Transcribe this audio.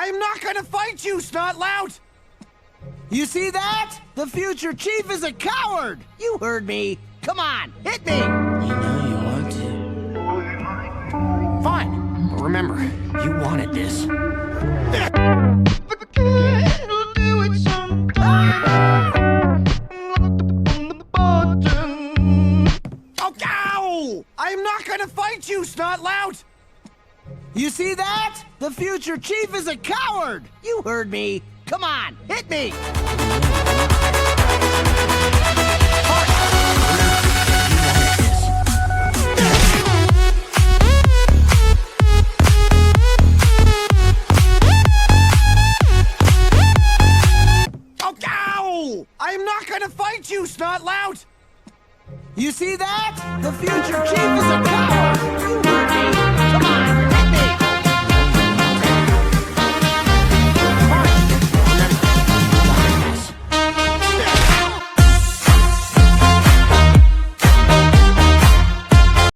I'm not gonna fight you, Snotlout! You see that? The future chief is a coward! You heard me! Come on, hit me! You know you want to. Fine, but remember, you wanted this. Oh, ow! I'm not gonna fight you, Snotlout! You see that? The future chief is a coward! You heard me! Come on, hit me! Oh, ow! I'm not gonna fight you, Snotlout! You see that? The future chief is a coward! You heard me!